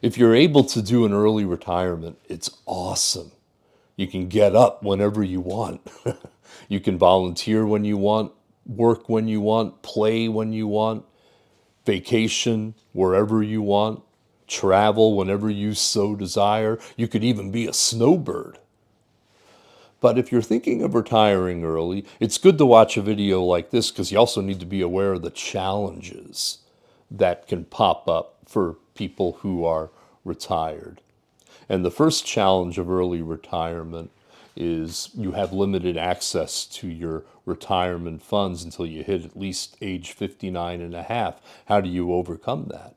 If you're able to do an early retirement, it's awesome. You can get up whenever you want. You can volunteer when you want, work when you want, play when you want, vacation wherever you want, travel whenever you so desire. You could even be a snowbird. But if you're thinking of retiring early, it's good to watch a video like this because you also need to be aware of the challenges that can pop up for people who are retired. And the first challenge of early retirement is you have limited access to your retirement funds until you hit at least age 59 and a half. How do you overcome that?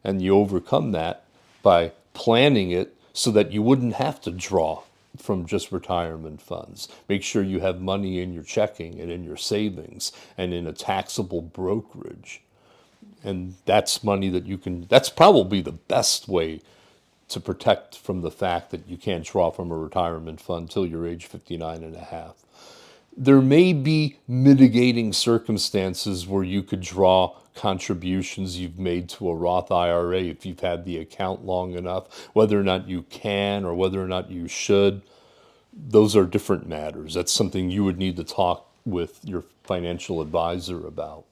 And you overcome that by planning it so that you wouldn't have to draw from just retirement funds. Make sure you have money in your checking and in your savings and in a taxable brokerage. And that's money that you can, that's probably the best way to protect from the fact that you can't draw from a retirement fund till you're age 59 and a half. There may be mitigating circumstances where you could draw contributions you've made to a Roth IRA if you've had the account long enough. Whether or not you can or whether or not you should, those are different matters. That's something you would need to talk with your financial advisor about.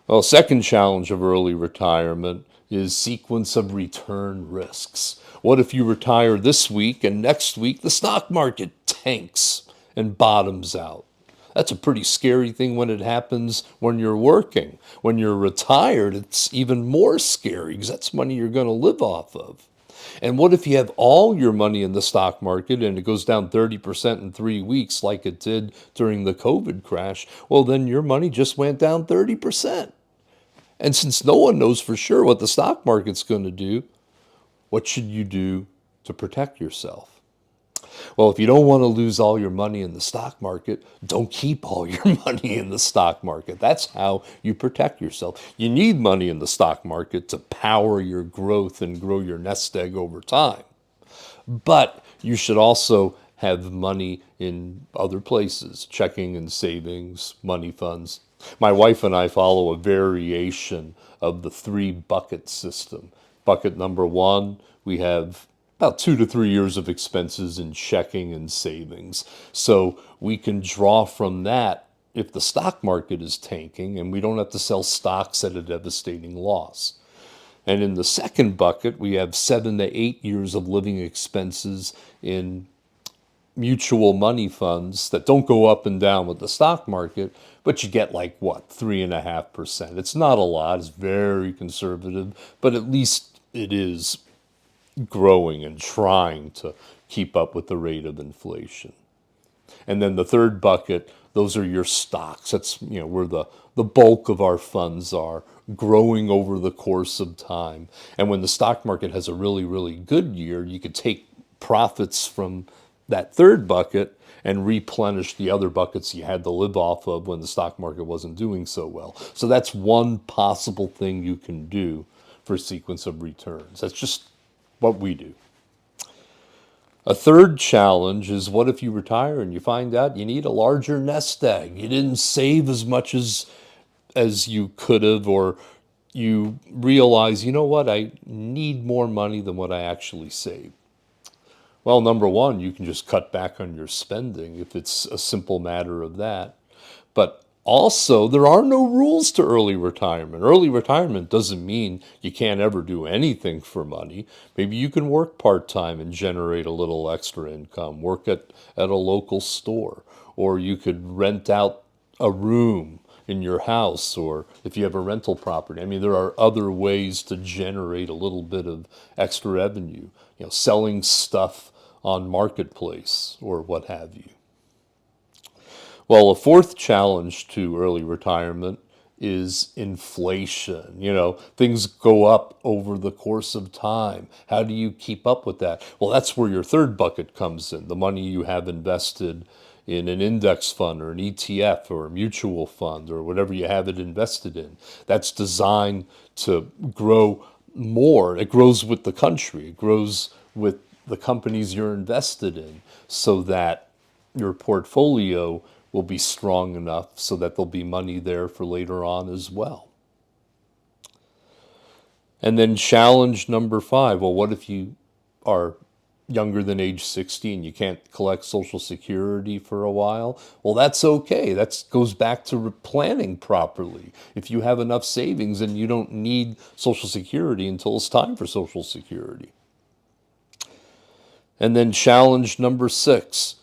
Well, second challenge of early retirement is sequence of return risks. What if you retire this week and next week the stock market tanks and bottoms out? That's a pretty scary thing when it happens when you're working. When you're retired, it's even more scary because that's money you're going to live off of. And what if you have all your money in the stock market and it goes down 30% in 3 weeks like it did during the COVID crash? Well, then your money just went down 30%. And since no one knows for sure what the stock market's going to do, what should you do to protect yourself? Well, if you don't want to lose all your money in the stock market, don't keep all your money in the stock market. That's how you protect yourself. You need money in the stock market to power your growth and grow your nest egg over time. But you should also have money in other places, checking and savings, money funds. My wife and I follow a variation of the three bucket system. Bucket number one, we have about 2 to 3 years of expenses in checking and savings. So we can draw from that if the stock market is tanking and we don't have to sell stocks at a devastating loss. And in the second bucket, we have 7 to 8 years of living expenses in mutual money funds that don't go up and down with the stock market, but you get like what, 3.5%. It's not a lot, it's very conservative, but at least it is growing and trying to keep up with the rate of inflation. And then the third bucket, those are your stocks. That's where the bulk of our funds are, growing over the course of time. And when the stock market has a really, really good year, you could take profits from that third bucket and replenish the other buckets you had to live off of when the stock market wasn't doing so well. So that's one possible thing you can do for a sequence of returns. That's just what we do. A third challenge is what if you retire and you find out you need a larger nest egg? You didn't save as much as you could have, or you realize, you know what, I need more money than what I actually saved. Well, number one, you can just cut back on your spending if it's a simple matter of that. But also, there are no rules to early retirement. Early retirement doesn't mean you can't ever do anything for money. Maybe you can work part-time and generate a little extra income, work at a local store, or you could rent out a room in your house, or if you have a rental property. I mean, there are other ways to generate a little bit of extra revenue, selling stuff on Marketplace or what have you. Well, a fourth challenge to early retirement is inflation. Things go up over the course of time. How do you keep up with that? Well, that's where your third bucket comes in, the money you have invested in an index fund or an ETF or a mutual fund or whatever you have it invested in. That's designed to grow more. It grows with the country. It grows with the companies you're invested in so that your portfolio will be strong enough so that there'll be money there for later on as well. And then challenge number 5. Well, what if you are younger than age 16? You can't collect Social Security for a while. Well, that's okay. That goes back to planning properly. If you have enough savings and you don't need Social Security until it's time for Social Security. And then challenge number 6.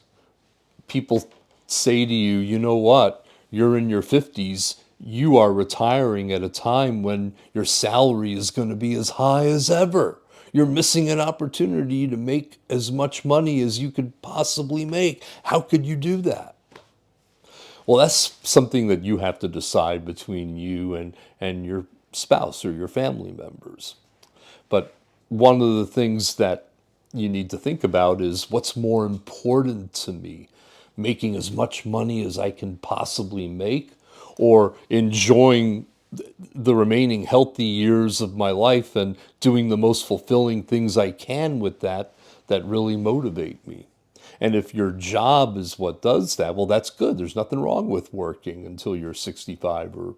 People say to you, you know what? You're in your 50s. You are retiring at a time when your salary is going to be as high as ever. You're missing an opportunity to make as much money as you could possibly make. How could you do that? Well, that's something that you have to decide between you and your spouse or your family members. But one of the things that you need to think about is what's more important to me, making as much money as I can possibly make, or enjoying the remaining healthy years of my life and doing the most fulfilling things I can with that really motivate me. And if your job is what does that, well, that's good. There's nothing wrong with working until you're 65 or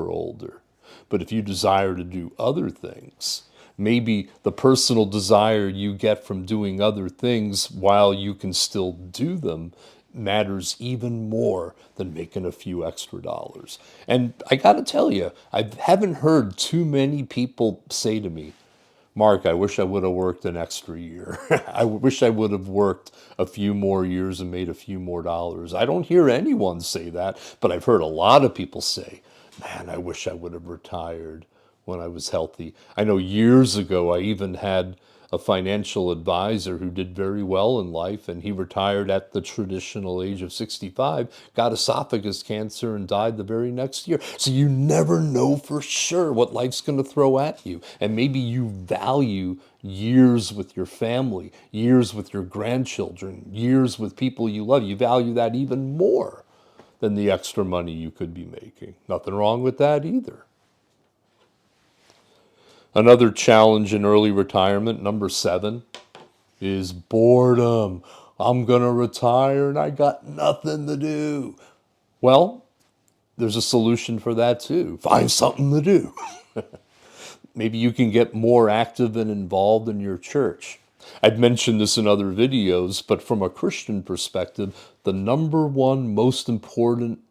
older. But if you desire to do other things, maybe the personal desire you get from doing other things while you can still do them matters even more than making a few extra dollars. And I got to tell you, I haven't heard too many people say to me, Mark, I wish I would have worked an extra year. I wish I would have worked a few more years and made a few more dollars. I don't hear anyone say that, but I've heard a lot of people say, man, I wish I would have retired when I was healthy. I know years ago I even had a financial advisor who did very well in life, and he retired at the traditional age of 65, got esophagus cancer, and died the very next year. So you never know for sure what life's going to throw at you. And maybe you value years with your family, years with your grandchildren, years with people you love. You value that even more than the extra money you could be making. Nothing wrong with that either. Another challenge in early retirement, number 7, is boredom. I'm going to retire and I got nothing to do. Well, there's a solution for that too. Find something to do. Maybe you can get more active and involved in your church. I've mentioned this in other videos, but from a Christian perspective, the number one most important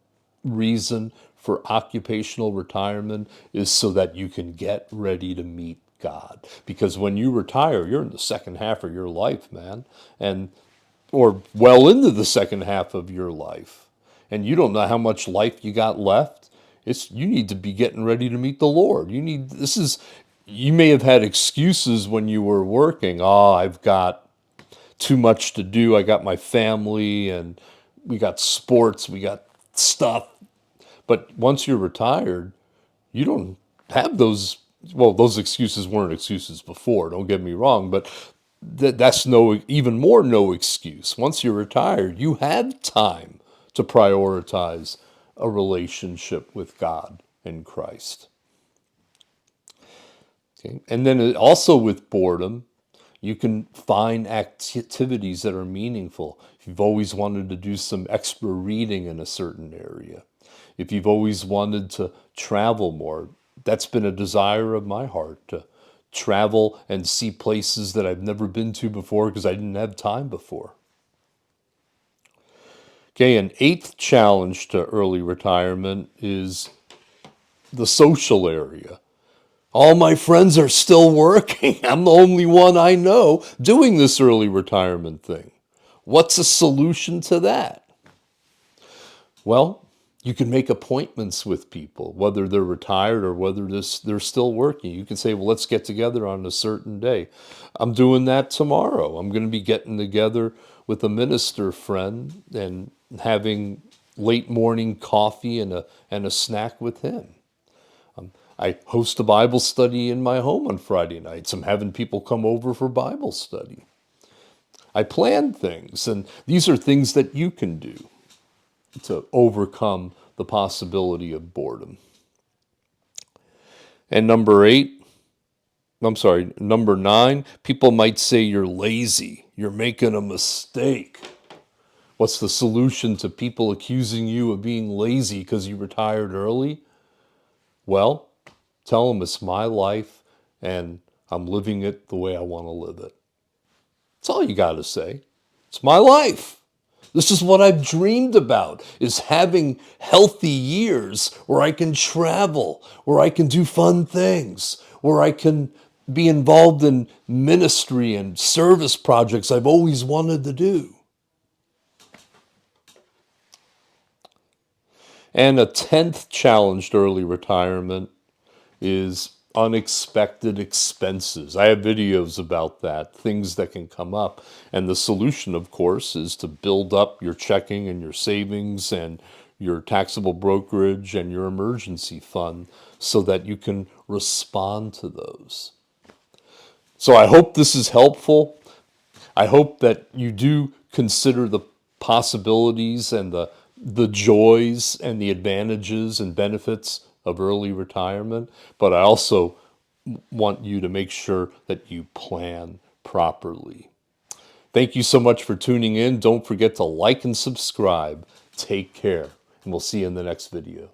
reason for occupational retirement is so that you can get ready to meet God. Because when you retire, you're in the second half of your life, man, and or well into the second half of your life, and you don't know how much life you got left. You need to be getting ready to meet the Lord. You may have had excuses when you were working. Oh, I've got too much to do. I got my family and we got sports, we got stuff. But once you're retired, you don't have those. Well, those excuses weren't excuses before, don't get me wrong, but that's even more no excuse. Once you're retired, you have time to prioritize a relationship with God and Christ. Okay? And then also with boredom, you can find activities that are meaningful. If you've always wanted to do some extra reading in a certain area, if you've always wanted to travel more, that's been a desire of my heart to travel and see places that I've never been to before because I didn't have time before. Okay, an 8th challenge to early retirement is the social area. All my friends are still working. I'm the only one I know doing this early retirement thing. What's a solution to that? Well, you can make appointments with people, whether they're retired or whether they're still working. You can say, well, let's get together on a certain day. I'm doing that tomorrow. I'm going to be getting together with a minister friend and having late morning coffee and a snack with him. I host a Bible study in my home on Friday nights. I'm having people come over for Bible study. I plan things, and these are things that you can do to overcome the possibility of boredom. And number 9, people might say you're lazy, you're making a mistake. What's the solution to people accusing you of being lazy because you retired early? Well, tell them it's my life and I'm living it the way I want to live it. That's all you got to say. It's my life. This is what I've dreamed about, is having healthy years where I can travel, where I can do fun things, where I can be involved in ministry and service projects I've always wanted to do. And a 10th challenge to early retirement is unexpected expenses. I have videos about that, things that can come up. And the solution, of course, is to build up your checking and your savings and your taxable brokerage and your emergency fund so that you can respond to those. So I hope this is helpful. I hope that you do consider the possibilities and the joys and the advantages and benefits of early retirement, but I also want you to make sure that you plan properly. Thank you so much for tuning in. Don't forget to like and subscribe. Take care, and we'll see you in the next video.